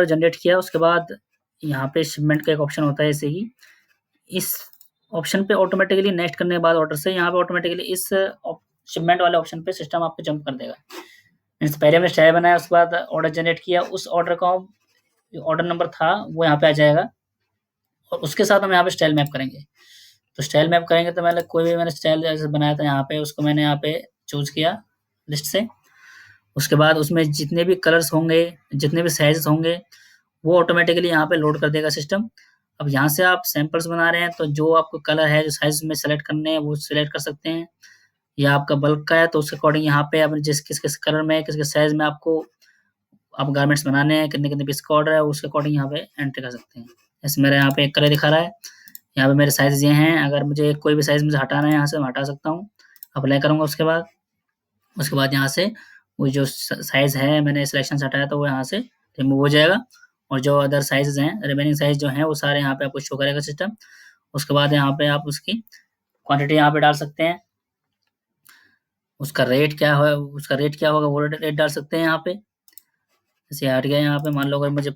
Order generate किया, उसके बाद यहाँ पे शिपमेंट का एक ऑप्शन होता है, जैसे कि इस ऑप्शन पे ऑटोमेटिकली नेक्स्ट करने के बाद ऑर्डर से यहाँ पे ऑटोमेटिकली इस शिपमेंट वाले ऑप्शन पे सिस्टम आपको जंप कर देगा। मीन्स पहले हमने स्टाइल बनाया, उसके बाद ऑर्डर जनरेट किया, उस ऑर्डर का जो ऑर्डर नंबर था वो यहाँ पे आ जाएगा और उसके साथ हम यहाँ पे स्टाइल मैप करेंगे। तो स्टाइल मैप करेंगे तो मैंने स्टाइल जैसे बनाया था यहाँ पे, उसको मैंने यहाँ पे चूज किया लिस्ट से। उसके बाद उसमें जितने भी कलर्स होंगे, जितने भी साइजेस होंगे, वो ऑटोमेटिकली यहाँ पे लोड कर देगा सिस्टम। अब यहाँ से आप सैंपल्स बना रहे हैं तो जो आपको कलर है, जो साइज में सेलेक्ट करने हैं वो सिलेक्ट कर सकते हैं, या आपका बल्क का है तो उसके अकॉर्डिंग यहाँ पे आप किस कलर में, किस साइज में आपको आप गारमेंट्स बनाने हैं, कितने पीस का ऑर्डर है, उसके अकॉर्डिंग यहाँ पे एंट्री कर सकते हैं। जैसे मेरा यहाँ पे एक कलर दिखा रहा है, यहाँ पे मेरे साइज ये हैं, अगर मुझे कोई भी साइज मुझे हटाना है यहाँ से मैं हटा सकता हूँ। अप्लाई करूँगा उसके बाद यहाँ से वो जो साइज है मैंने सिलेक्शन से हटाया तो वो यहाँ से रिमूव हो जाएगा, और जो अदर साइजेस हैं, रिमेनिंग साइज जो हैं वो सारे यहाँ पे आपको शो करेगा सिस्टम। उसके बाद यहाँ पे आप उसकी क्वांटिटी यहाँ पे डाल सकते हैं, उसका रेट क्या होगा वो रेट डाल सकते हैं यहाँ पे। जैसे हट गया यहाँ पे, मान लो अगर मुझे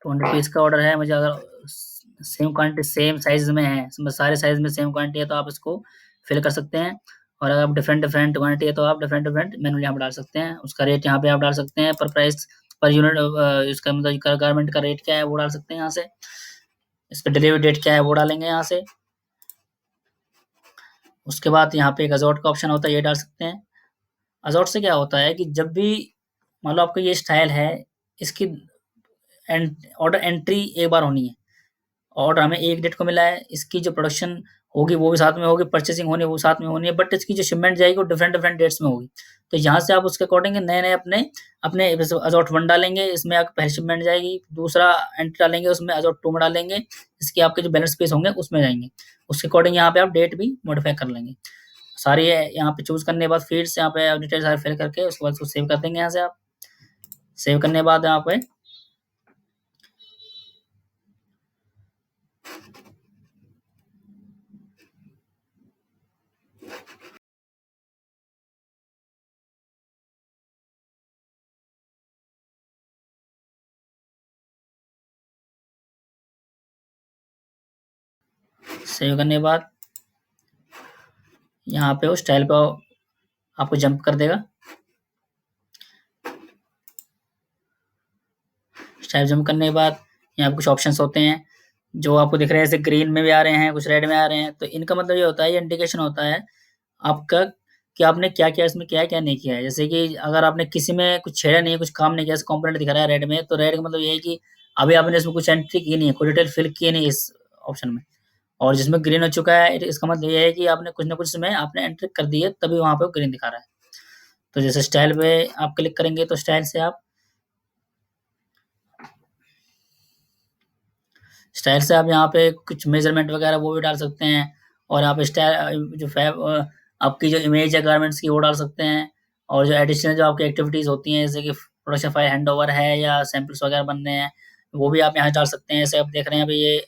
20 पीस का ऑर्डर है, मुझे अगर सेम क्वांटिटी सेम साइज में है, सारे साइज में सेम क्वांटिटी है तो आप इसको फिल कर सकते हैं, और अगर आप डिफरेंट क्वांटिटी है तो आप डिफरेंट मैनुअली यहाँ पे डाल सकते हैं। उसका रेट यहाँ पे आप डाल सकते हैं, पर प्राइस पर यूनिट, इसका मतलब गारमेंट का रेट क्या है वो डाल सकते हैं यहाँ से। इसका डिलीवरी डेट क्या है वो डालेंगे यहाँ से। उसके बाद यहाँ पे एक अजॉर्ट का ऑप्शन होता है, ये डाल सकते हैं। अजॉर्ट से क्या होता है कि जब भी मान लो आपका ये स्टाइल है, इसकी ऑर्डर एंट्री एक बार होनी है, ऑर्डर हमें एक डेट को मिला है, इसकी जो प्रोडक्शन होगी वो भी साथ में होगी, परचेसिंग होनी है वो साथ में होनी है, बट इसकी जो शिपमेंट जाएगी वो डिफरेंट डेट्स में होगी। तो यहाँ से आप उसके अकॉर्डिंग नए अपने अपने अजॉर्ट 1 डालेंगे, इसमें आपकी पहली शिपमेंट जाएगी, दूसरा एंट्री डालेंगे उसमें अजॉर्ट 2 में डालेंगे, इसके आपके जो बैलेंस पेज होंगे उसमें जाएंगे। उसके अकॉर्डिंग यहाँ पे आप डेट भी मॉडिफाई कर लेंगे। सारी यहाँ पे चूज करने के बाद फिर से यहाँ पे डिटेल सारे फिल करके उसके बाद उसको सेव कर देंगे। यहाँ से आप सेव करने के बाद यहाँ पे सेव करने के बाद यहाँ पे वो स्टाइल पे आपको जंप कर देगा। स्टाइल जंप करने के बाद यहाँ पे कुछ ऑप्शंस होते हैं जो आपको दिख रहे हैं, जैसे ग्रीन में भी आ रहे हैं, कुछ रेड में आ रहे हैं। तो इनका मतलब ये होता है, ये इंडिकेशन होता है आपका कि आपने क्या किया, इसमें क्या है क्या नहीं किया है। जैसे कि अगर आपने किसी में कुछ छेड़ा नहीं है, कुछ काम नहीं किया, कंपोनेंट दिखा रहा है रेड में, तो रेड का मतलब ये है कि अभी आपने इसमें कुछ एंट्री की नहीं है, कोई डिटेल फिल की नहीं इस ऑप्शन में। और जिसमें ग्रीन हो चुका है, इसका मतलब ये है कि आपने कुछ ना कुछ इसमें आपने एंट्री कर दी है, तभी वहां पे ग्रीन दिखा रहा है। तो जैसे स्टाइल पे आप क्लिक करेंगे तो स्टाइल से आप यहाँ पे कुछ मेजरमेंट वगैरह वो भी डाल सकते हैं, और आप स्टाइल जो आपकी जो इमेज है गारमेंट्स की वो डाल सकते हैं, और जो एडिशनल जो आपकी एक्टिविटीज होती हैं, जैसे कि प्रोडक्शन फाइल हैंडओवर है या सैंपल्स वगैरह बनने हैं, वो भी आप यहाँ डाल सकते हैं। जैसे आप देख रहे हैं अभी ये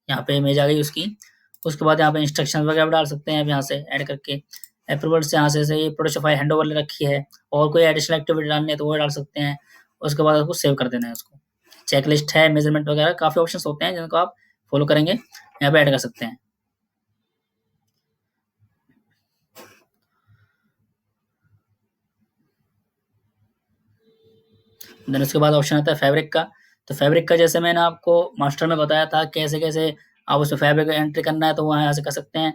यहाँ पे इमेज आ गई उसकी। उसके बाद यहाँ पे इंस्ट्रक्शन वगैरह भी डाल सकते हैं, अब यहाँ से ऐड करके अप्रूवल से यहाँ से ये प्रोडक्शन फाइल हैंडओवर ले रखी है, और कोई एडिशनल एक्टिविटी डालनी है तो वो डाल सकते हैं। उसके बाद आपको सेव कर देना है उसको। चेकलिस्ट है, मेजरमेंट वगैरह काफी ऑप्शंस होते हैं जिनको आप फॉलो करेंगे यहाँ पे ऐड कर सकते हैं। देन उसके बाद ऑप्शन आता है फैब्रिक का। तो फैब्रिक का जैसे मैंने आपको मास्टर में बताया था कैसे कैसे आप उसमें फैब्रिक एंट्री करना है, तो वहाँ यहाँ से कर सकते हैं।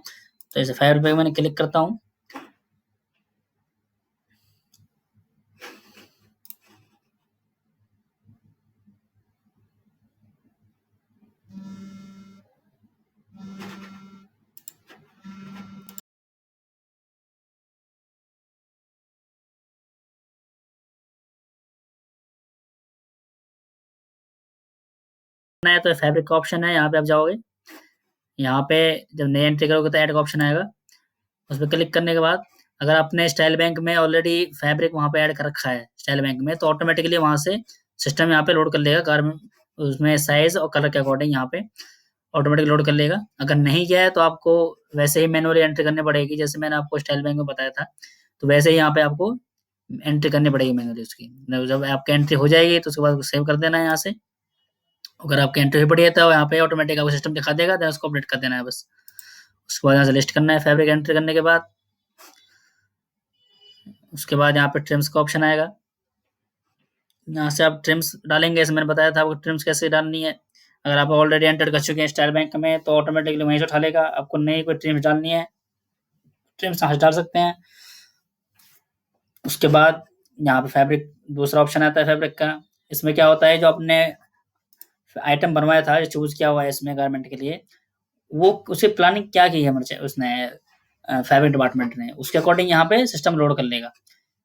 तो जैसे फैब्रिक पे मैंने क्लिक करता हूँ, है तो फैब्रिक का ऑप्शन है, यहाँ पे आप जाओगे, यहाँ पे जब नई एंट्री करोगे तो ऐड का ऑप्शन आएगा। उस पर क्लिक करने के बाद अगर आपने स्टाइल बैंक में ऑलरेडी फैब्रिक वहाँ पे ऐड कर रखा है स्टाइल बैंक में, तो ऑटोमेटिकली वहाँ से सिस्टम यहाँ पे लोड कर लेगा गारमेंट, उसमें साइज और कलर के अकॉर्डिंग यहाँ पे ऑटोमेटिक लोड कर लेगा। अगर नहीं किया है तो आपको वैसे ही मैनुअली एंट्री करनी पड़ेगी, जैसे मैंने आपको स्टाइल बैंक में बताया था, तो वैसे ही यहाँ पे आपको एंट्री करनी पड़ेगी मैनुअली उसकी। जब आपकी एंट्री हो जाएगी तो उसके बाद सेव कर देना है यहाँ से। अगर आपकी एंट्री हुई पड़ी है तो यहाँ पे ऑटोमेटिक आपको सिस्टम दिखा देगा, देन उसको अपडेट कर देना है बस। उसके बाद यहाँ से लिस्ट करना है फैब्रिक एंट्री करने के बाद। उसके बाद यहाँ पे ट्रिम्स का ऑप्शन आएगा। यहाँ से आप ट्रिम्स डालेंगे, जैसे मैंने बताया था आपको ट्रिम्स कैसे डालनी है। अगर आप ऑलरेडी एंटर कर चुके हैं स्टाइल बैंक में तो ऑटोमेटिकली वहीं से उठा लेगा। आपको नई कोई ट्रिम्स डालनी है, ट्रिम्स यहाँ से डाल सकते हैं। उसके बाद यहाँ पे फैब्रिक दूसरा ऑप्शन आता है फैब्रिक का। इसमें क्या होता है, जो आपने आइटम बनवाया था, जो चूज किया हुआ है इसमें गारमेंट के लिए, वो उसे प्लानिंग क्या की है उसने फैब्रिक डिपार्टमेंट ने, उसके अकॉर्डिंग यहाँ पे सिस्टम लोड कर लेगा।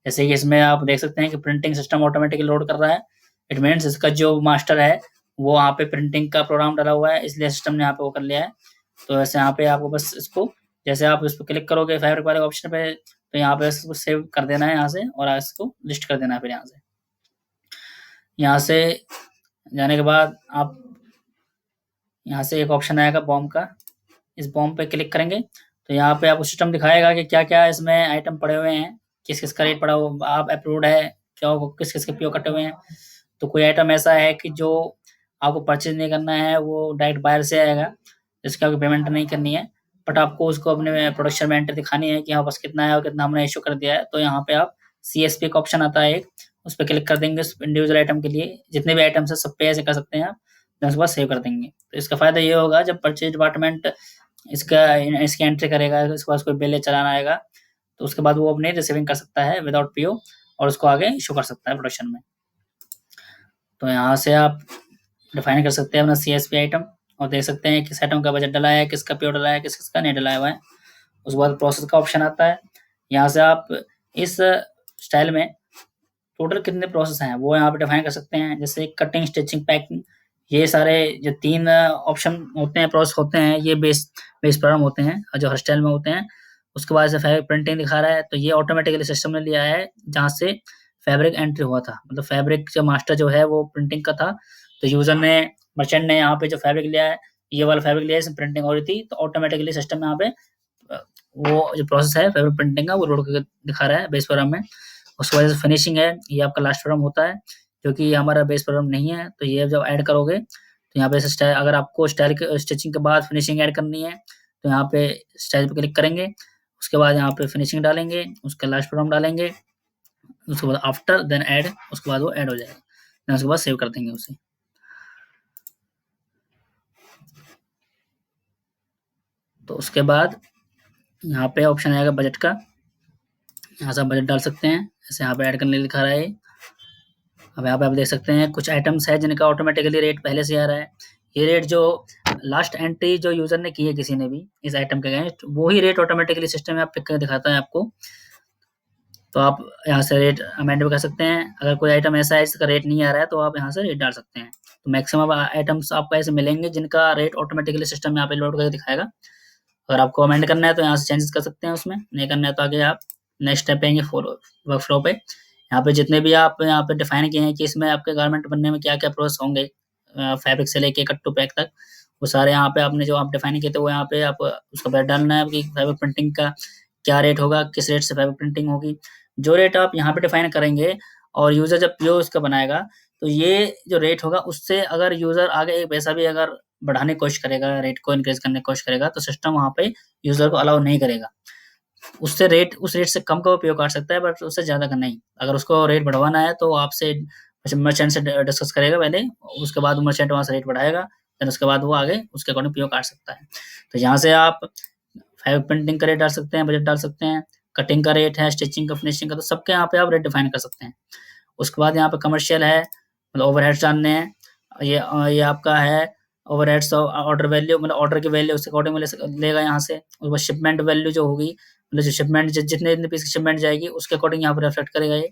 जैसे कि इसमें आप देख सकते हैं कि प्रिंटिंग सिस्टम ऑटोमेटिकली लोड कर रहा है। इट मीन्स इसका जो मास्टर है वो वहाँ पे प्रिंटिंग का प्रोग्राम डाला हुआ है, इसलिए सिस्टम ने यहाँ पे वो कर लिया है। तो ऐसे यहाँ पे आपको बस इसको, जैसे आप इस पर क्लिक करोगे फैब्रिक वाले ऑप्शन पे, तो यहाँ पे इसको सेव कर देना है यहाँ से, और इसको लिस्ट कर देना है फिर यहाँ से जाने के बाद आप यहाँ से एक ऑप्शन आएगा बॉम्ब का। इस बॉम्ब पे क्लिक करेंगे तो यहाँ पे आपको सिस्टम दिखाएगा कि क्या क्या इसमें आइटम पड़े हुए हैं, किस किस का रेट पड़ा हो, आप अप्रूव्ड है क्या, किस किस के पीओ कटे हुए हैं। तो कोई आइटम ऐसा है कि जो आपको परचेज नहीं करना है, वो डायरेक्ट बायर से आएगा, जिसकी आपको पेमेंट नहीं करनी है, बट आपको उसको अपने प्रोडक्शन में एंटर दिखानी है कि हाँ बस कितना है और कितना हमने इशू कर दिया है। तो यहाँ पे आप CSP का ऑप्शन आता है एक, उस पर क्लिक कर देंगे इंडिविजुअल आइटम के लिए, जितने भी आइटम्स है सब पे ऐसे कर सकते हैं आप, then उसके बाद सेव कर देंगे। तो इसका फायदा ये होगा, जब परचेज डिपार्टमेंट इसकी एंट्री करेगा, उसके पास कोई बिल चलाना आएगा, तो उसके बाद वो अपनी रिसीविंग कर सकता है विदाउट पीओ, और उसको आगे इशू कर सकता है प्रोडक्शन में। तो यहाँ से आप डिफाइन कर सकते हैं अपना CSP आइटम, और देख सकते हैं किस आइटम का बजट डला है, किसका पीओ डला है, किस किसका नहीं डला हुआ है। उसके बाद प्रोसेस का ऑप्शन आता है। यहाँ से आप इस स्टाइल में टोटल कितने प्रोसेस हैं वो यहाँ पे डिफाइन कर सकते हैं, जैसे कटिंग, स्टिचिंग, पैकिंग। ये सारे जो 3 ऑप्शन होते हैं, प्रोसेस होते हैं, ये बेस बेस प्रोग्राम होते हैं और जो हर स्टाइल में होते हैं। उसके बाद से फैब्रिक प्रिंटिंग दिखा रहा है, तो ये ऑटोमेटिकली सिस्टम ने लिया है जहाँ से फैब्रिक एंट्री हुआ था, मतलब फैब्रिक जो मास्टर जो है वो प्रिंटिंग का था, तो यूजर ने, मर्चेंट ने यहाँ पे जो फैब्रिक लिया है, ये वाला फैब्रिक लिया है, इसमें प्रिंटिंग हो रही थी, तो ऑटोमेटिकली सिस्टम यहाँ पे वो जो प्रोसेस है फैब्रिक प्रिंटिंग का वो लोड करके दिखा रहा है बेस प्रोग्राम में। उसके वजह से फिनिशिंग है, ये आपका लास्ट प्रोग्राम होता है, क्योंकि ये हमारा बेस प्रोग्राम नहीं है। तो ये जब ऐड करोगे तो यहाँ पे स्टाइल, अगर आपको स्टाइल स्टिचिंग के बाद फिनिशिंग ऐड करनी है तो यहाँ पे स्टाइल पे क्लिक करेंगे। उसके बाद यहाँ पे फिनिशिंग डालेंगे, उसका लास्ट प्रोग्राम डालेंगे, उसके बाद आफ्टर देन ऐड, उसके बाद वो ऐड हो जाएगा, देन उसके बाद सेव कर देंगे उसे। तो उसके बाद यहाँ पे ऑप्शन आएगा बजट का, यहाँ से आप बजट डाल सकते हैं, जैसे यहाँ पे ऐड करने लिखा रहा है। अब यहाँ पे आप देख सकते हैं कुछ आइटम्स है जिनका ऑटोमेटिकली रेट पहले से आ रहा है। ये रेट जो लास्ट एंट्री जो यूजर ने की है किसी ने भी इस आइटम के अगेंस्ट, वो ही रेट ऑटोमेटिकली सिस्टम में आप पिक करके दिखाता है आपको। तो आप यहाँ से रेट अमेंड भी कर सकते हैं। अगर कोई आइटम ऐसा है जिसका रेट नहीं आ रहा है तो आप यहाँ से रेट डाल सकते हैं। तो मैक्सिमम आइटम्स आपको ऐसे मिलेंगे जिनका रेट ऑटोमेटिकली सिस्टम में आप लोड करके दिखाएगा। अगर आपको अमेंड करना है तो यहाँ से चेंजेस कर सकते हैं, उसमें नहीं करना है तो आगे आप नेक्स्ट स्टेप पे आएंगे वर्क फ्लो पे। यहाँ पे जितने भी आप यहाँ पे डिफाइन किए हैं कि इसमें आपके गारमेंट बनने में क्या क्या प्रोसेस होंगे, फैब्रिक से लेके कट टू पैक तक, वो सारे यहाँ पे आपने जो आप डिफाइन किए थे वो यहाँ पे आप उसका बैठ डालना है कि फैब्रिक प्रिंटिंग का क्या रेट होगा, किस रेट से फैब्रिक प्रिंटिंग होगी। जो रेट आप यहाँ पे डिफाइन करेंगे और यूजर जब पीओ उसका बनाएगा, तो ये जो रेट होगा उससे अगर यूजर आगे एक पैसा भी अगर बढ़ाने की कोशिश करेगा, रेट को इंक्रीज करने की कोशिश करेगा, तो सिस्टम वहाँ पे यूजर को अलाउ नहीं करेगा। उससे रेट, उस रेट से कम का उपयोग कर सकता है, बट उससे ज्यादा का नहीं। अगर उसको रेट बढ़वाना है तो आपसे मर्चेंट से डिस्कस करेगा पहले, उसके बाद मर्चेंट वहां से रेट बढ़ाएगा, फिर उसके बाद वो आगे उसके अकॉर्डिंग उपयोग कर सकता है। तो यहाँ से आप फैब्रिक प्रिंटिंग का रेट डाल सकते हैं, बजट डाल सकते हैं, कटिंग का रेट है, स्टिचिंग का, फिनिशिंग का, तो सबके यहाँ पे आप रेट डिफाइन कर सकते हैं। उसके बाद यहाँ पे कमर्शियल है, मतलब ओवरहेड्स जानने हैं। ये आपका है ओवरहेड्स ऑर्डर वैल्यू, मतलब ऑर्डर की वैल्यू उसके अकॉर्डिंग लेगा यहाँ से। उसके बाद शिपमेंट वैल्यू जो होगी, मतलब जो शिपमेंट जितने जितने पीस की शिपमेंट जाएगी उसके अकॉर्डिंग यहाँ पर रिफ्लेक्ट करेगा ये।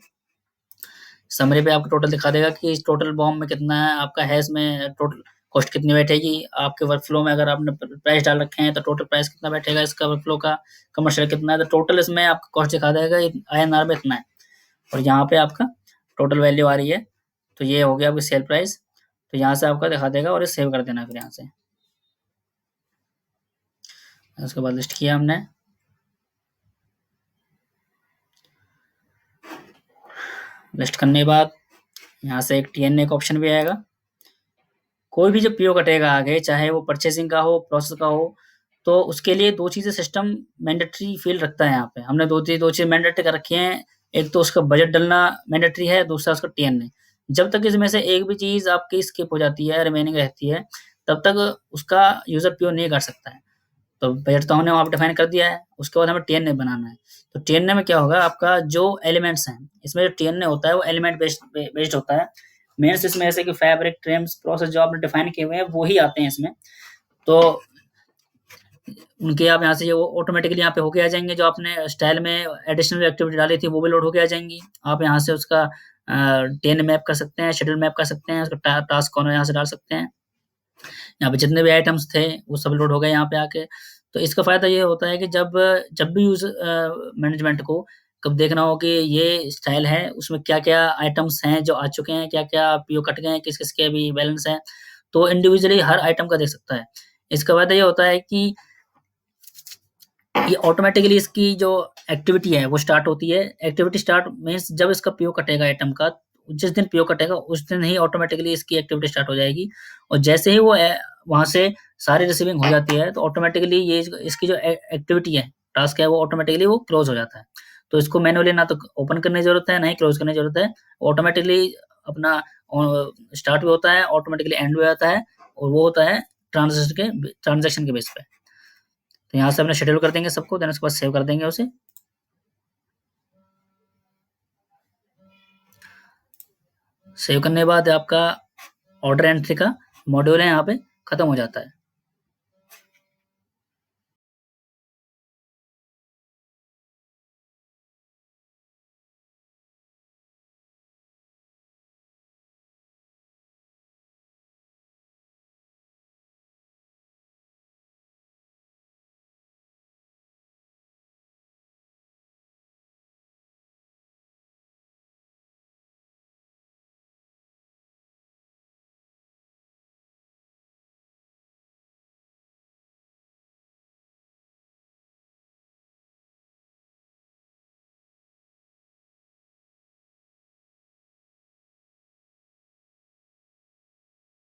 समरी पे आपको टोटल दिखा देगा कि टोटल बॉम्ब में कितना है आपका है, इसमें टोटल कॉस्ट कितनी बैठेगी आपके वर्कफ्लो में। अगर आपने प्राइस डाल रखे हैं तो टोटल प्राइस कितना बैठेगा इसका वर्कफ्लो का, कमर्शियल कितना है, तो टोटल इसमें आपका कॉस्ट दिखा देगा INR में इतना है। और यहाँ पे आपका टोटल वैल्यू आ रही है, तो ये हो गया आपकी सेल प्राइस। तो यहाँ से आपका दिखा देगा और ये सेव कर देना फिर यहाँ से। उसके बाद लिस्ट किया हमने। लिस्ट करने के बाद यहाँ से एक TNA का ऑप्शन भी आएगा। कोई भी जब पीओ कटेगा आगे, चाहे वो परचेसिंग का हो, प्रोसेस का हो, तो उसके लिए 2 चीज़ें सिस्टम मैंडेटरी फ़ील्ड रखता है यहाँ पे। हमने 2 चीज़ मैंडेटरी कर रखी हैं, एक तो उसका बजट डलना मैंडेटरी है, दूसरा उसका TNA। जब तक इसमें से एक भी चीज़ आपकी स्किप हो जाती है, रिमेनिंग रहती है, तब तक उसका यूज़र पीओ नहीं कर सकता है। तो बजट तो हमने वहाँ पे डिफाइन कर दिया है, उसके बाद हमें TNA बनाना है। तो TNA में क्या होगा, आपका जो एलिमेंट्स हैं, इसमें जो TNA होता है वो एलिमेंट बेस्ड होता है। मीन्स इसमें ऐसे कि फैब्रिक, ट्रिम्स, प्रोसेस जो आपने डिफाइन किए हुए हैं वो ही आते हैं इसमें। तो उनके आप यहाँ से ये ऑटोमेटिकली यहाँ पे होके आ जाएंगे। जो आपने स्टाइल में एडिशनल एक्टिविटी डाली थी वो भी लोड होके आ जाएंगी। आप यहाँ से उसका टेन मैप कर सकते हैं, शेड्यूल मैप कर सकते हैं, उसका टास्क कौन है यहाँ से डाल सकते हैं। यहाँ पे जितने भी आइटम्स थे वो सब लोड हो गए यहाँ पे आके। तो इसका फायदा ये होता है कि जब जब भी यूज मैनेजमेंट को कब देखना हो कि ये स्टाइल है, उसमें क्या-क्या आइटम्स हैं जो आ चुके हैं, क्या-क्या पीओ कट गए हैं, किस-किस के अभी बैलेंस हैं, तो इंडिविजुअली हर आइटम का देख सकता है। इसका फायदा ये होता है कि ये ऑटोमेटिकली इसकी जो एक्टिविटी है वो स्टार्ट होती है। एक्टिविटी स्टार्ट मीन्स जब इसका पीओ कटेगा आइटम का, जिस दिन पीओ कटेगा उस दिन ही ऑटोमेटिकली इसकी एक्टिविटी स्टार्ट हो जाएगी। और जैसे ही वो वहाँ से सारी रिसीविंग हो जाती है तो ऑटोमेटिकली ये इसकी जो एक्टिविटी है, टास्क है, वो ऑटोमेटिकली वो क्लोज हो जाता है। तो इसको मैनुअली ना तो ओपन करने की जरूरत है, ना ही क्लोज करने की जरूरत है। ऑटोमेटिकली अपना स्टार्ट भी होता है, ऑटोमेटिकली एंड भी हो जाता है, और वो होता है ट्रांजेक्शन के बेस पे। तो यहाँ से अपने शेड्यूल कर देंगे सबको, देन उसके बाद सेव कर देंगे उसे। सेव करने के बाद आपका ऑर्डर एंट्री का मॉड्यूल है यहाँ पे खत्म हो जाता है।